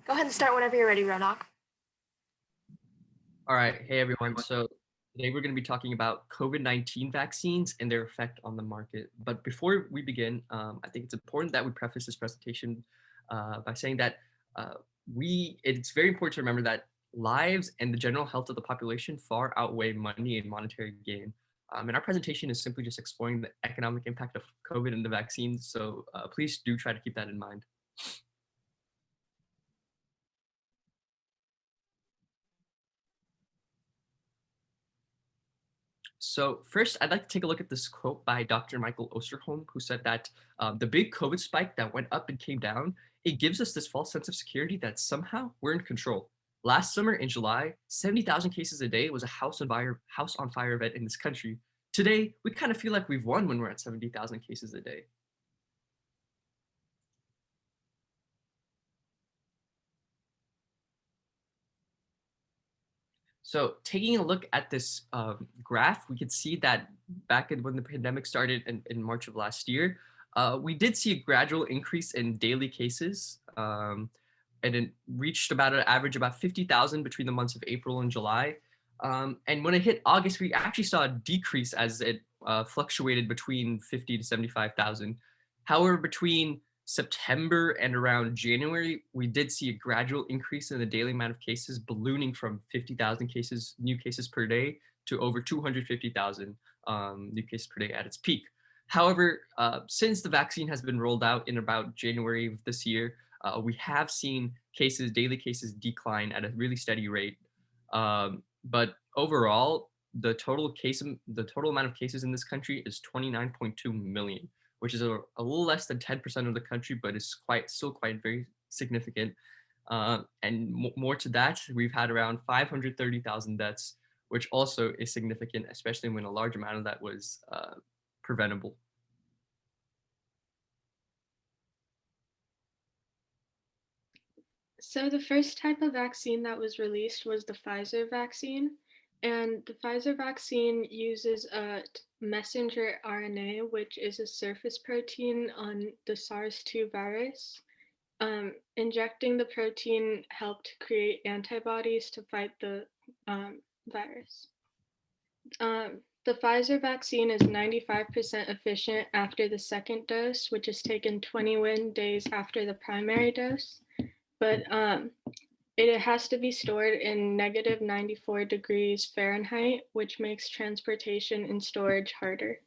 Go ahead and start whenever you're ready, Ronak. All right. Hey, everyone. So today we're going to be talking about COVID-19 vaccines and their effect on the market. But before we begin, I think it's important that we preface this presentation by saying that uh, it's very important to remember that lives and the general health of the population far outweigh money and monetary gain. And our presentation is simply just exploring the economic impact of COVID and the vaccines. So please do try to keep that in mind. So first, I'd like to take a look at this quote by Dr. Michael Osterholm, who said that the big COVID spike that went up and came down, it gives us this false sense of security that somehow we're in control. Last summer in July, 70,000 cases a day was a house on fire event in this country. Today, we kind of feel like we've won when we're at 70,000 cases a day. So taking a look at this graph, we could see that when the pandemic started in March of last year, we did see a gradual increase in daily cases, and it reached about an average about 50,000 between the months of April and July. And when it hit August, we actually saw a decrease as it fluctuated between 50 to 75,000. However, between September and around January, we did see a gradual increase in the daily amount of cases, ballooning from 50,000 new cases per day to over 250,000 new cases per day at its peak. However, since the vaccine has been rolled out in about January of this year, we have seen daily cases decline at a really steady rate. But overall, the total amount of cases in this country is 29.2 million, which is a little less than 10% of the country, but it's still quite very significant. And more to that, we've had around 530,000 deaths, which also is significant, especially when a large amount of that was preventable. So the first type of vaccine that was released was the Pfizer vaccine. And the Pfizer vaccine uses a messenger RNA, which is a surface protein on the SARS-2 virus. Injecting the protein helped create antibodies to fight the virus. The Pfizer vaccine is 95% efficient after the second dose, which is taken 21 days after the primary dose. But it has to be stored in negative 94 degrees Fahrenheit, which makes transportation and storage harder.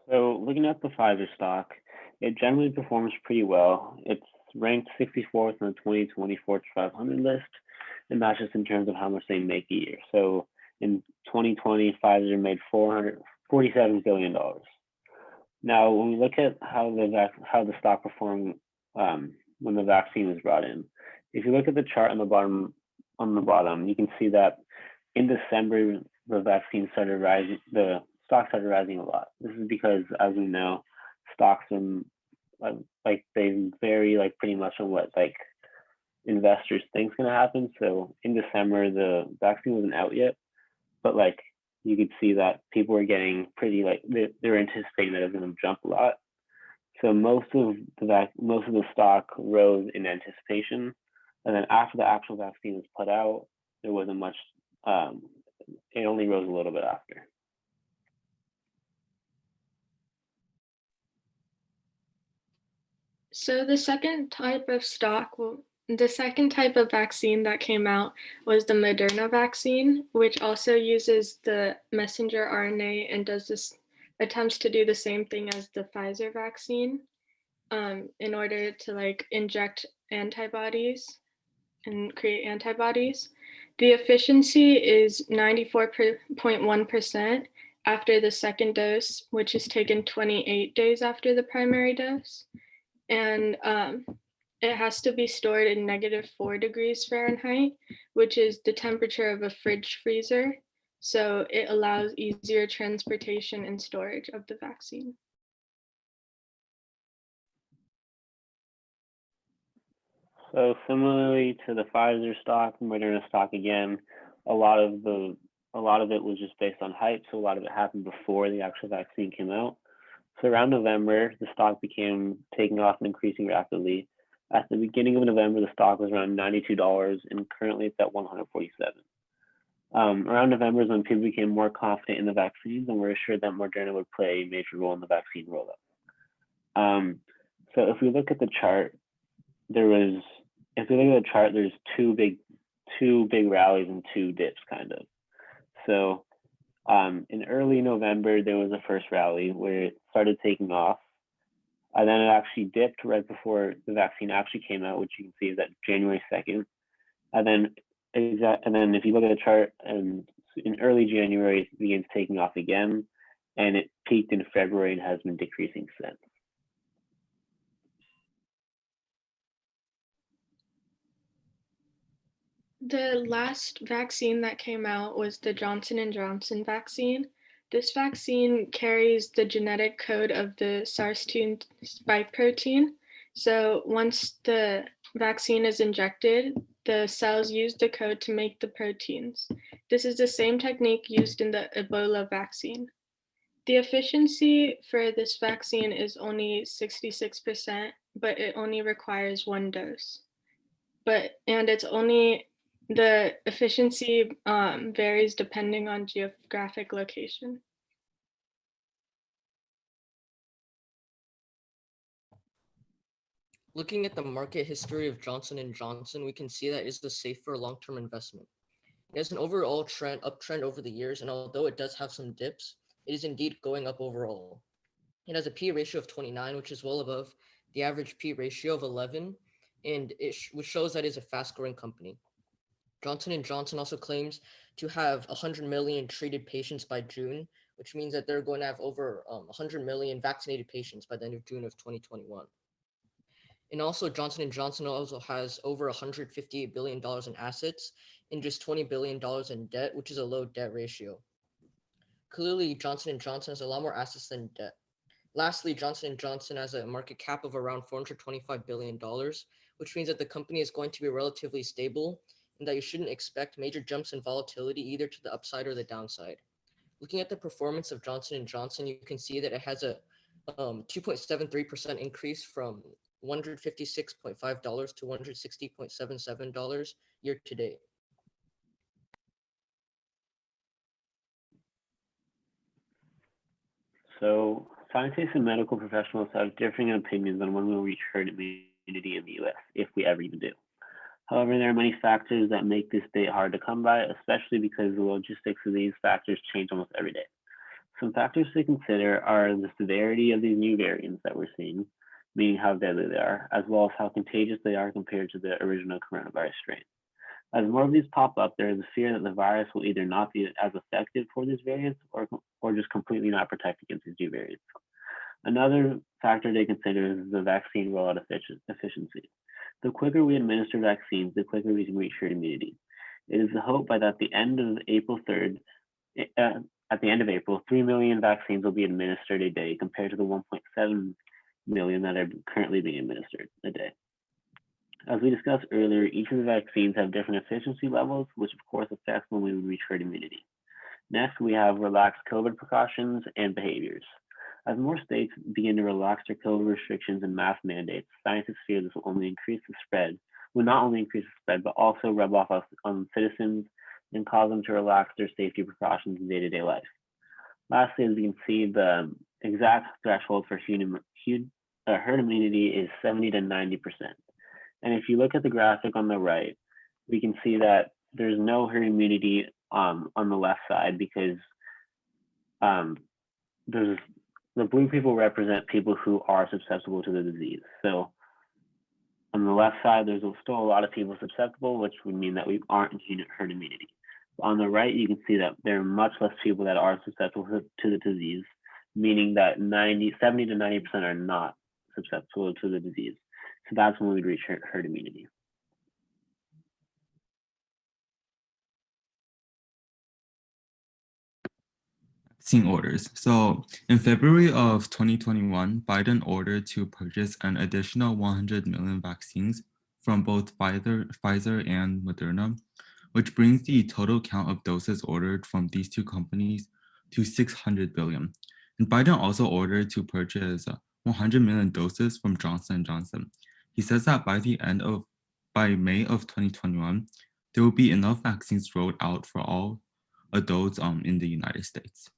So looking at the Pfizer stock, it generally performs pretty well. It's ranked 64th on the 2020 Fortune 500 list, and that's just in terms of how much they make a year. So in 2020, Pfizer made $447 billion. Now, when we look at how the stock performed when the vaccine was brought in, if you look at the chart on the bottom, you can see that in December the vaccine started rising. The stock started rising a lot. This is because, as we know, stocks and they vary pretty much on what investors think is going to happen. So in December, the vaccine wasn't out yet, but you could see that people were getting pretty they were anticipating that it was going to jump a lot. So most of the stock rose in anticipation, and then after the actual vaccine was put out, there wasn't much. It only rose a little bit after. So the second type of vaccine that came out was the Moderna vaccine, which also uses the messenger RNA and attempts to do the same thing as the Pfizer vaccine, in order to inject antibodies and create antibodies. The efficiency is 94.1% after the second dose, which is taken 28 days after the primary dose. And it has to be stored in negative 4 degrees Fahrenheit, which is the temperature of a fridge freezer. So it allows easier transportation and storage of the vaccine. So similarly to the Pfizer stock, Moderna stock again, a lot of it was just based on hype. So a lot of it happened before the actual vaccine came out. So around November, the stock began taking off and increasing rapidly. At the beginning of November, the stock was around $92, and currently it's at 147. Around November is when people became more confident in the vaccines and were assured that Moderna would play a major role in the vaccine rollout. So if we look at the chart, there's two big rallies and two dips, kind of. So in early November, there was a first rally where it started taking off. And then it actually dipped right before the vaccine actually came out, which you can see is at January 2nd. And then if you look at the chart, and in early January, it begins taking off again, and it peaked in February and has been decreasing since. The last vaccine that came out was the Johnson & Johnson vaccine. This vaccine carries the genetic code of the SARS-2 spike protein. So once the vaccine is injected, the cells use the code to make the proteins. This is the same technique used in the Ebola vaccine. The efficiency for this vaccine is only 66%, but it only requires one dose. The efficiency varies depending on geographic location. Looking at the market history of Johnson & Johnson, we can see that it is the safer long-term investment. It has an overall uptrend over the years, and although it does have some dips, it is indeed going up overall. It has a P ratio of 29, which is well above the average P ratio of 11, and which shows that it is a fast-growing company. Johnson & Johnson also claims to have 100 million treated patients by June, which means that they're going to have over 100 million vaccinated patients by the end of June of 2021. And also Johnson & Johnson also has over $158 billion in assets and just $20 billion in debt, which is a low debt ratio. Clearly, Johnson & Johnson has a lot more assets than debt. Lastly, Johnson & Johnson has a market cap of around $425 billion, which means that the company is going to be relatively stable and that you shouldn't expect major jumps in volatility either to the upside or the downside. Looking at the performance of Johnson & Johnson, you can see that it has a 2.73% increase from $156.5 to $160.77 year to date. So scientists and medical professionals have differing opinions on when we'll reach herd immunity in the US, if we ever even do. However, there are many factors that make this date hard to come by, especially because the logistics of these factors change almost every day. Some factors to consider are the severity of these new variants that we're seeing, meaning how deadly they are, as well as how contagious they are compared to the original coronavirus strain. As more of these pop up, there is a fear that the virus will either not be as effective for these variants or just completely not protect against these new variants. Another factor they consider is the vaccine rollout efficiency. The quicker we administer vaccines, the quicker we can reach herd immunity. It is the hope that at the end of April 3 million vaccines will be administered a day compared to the 1.7 million that are currently being administered a day. As we discussed earlier, each of the vaccines have different efficiency levels, which of course affects when we reach herd immunity. Next, we have relaxed COVID precautions and behaviors. As more states begin to relax their COVID restrictions and mask mandates, scientists fear this will not only increase the spread, but also rub off on citizens and cause them to relax their safety precautions in day-to-day life. Lastly, as you can see, the exact threshold for herd immunity is 70 to 90%. And if you look at the graphic on the right, we can see that there's no herd immunity on the left side because the blue people represent people who are susceptible to the disease. So on the left side, there's still a lot of people susceptible, which would mean that we aren't in herd immunity. On the right, you can see that there are much less people that are susceptible to the disease, meaning that 70 to 90% are not susceptible to the disease. So that's when we'd reach herd immunity. Vaccine orders. So in February of 2021, Biden ordered to purchase an additional 100 million vaccines from both Pfizer and Moderna, which brings the total count of doses ordered from these two companies to 600 billion. And Biden also ordered to purchase 100 million doses from Johnson & Johnson. He says that by May of 2021, there will be enough vaccines rolled out for all adults in the United States.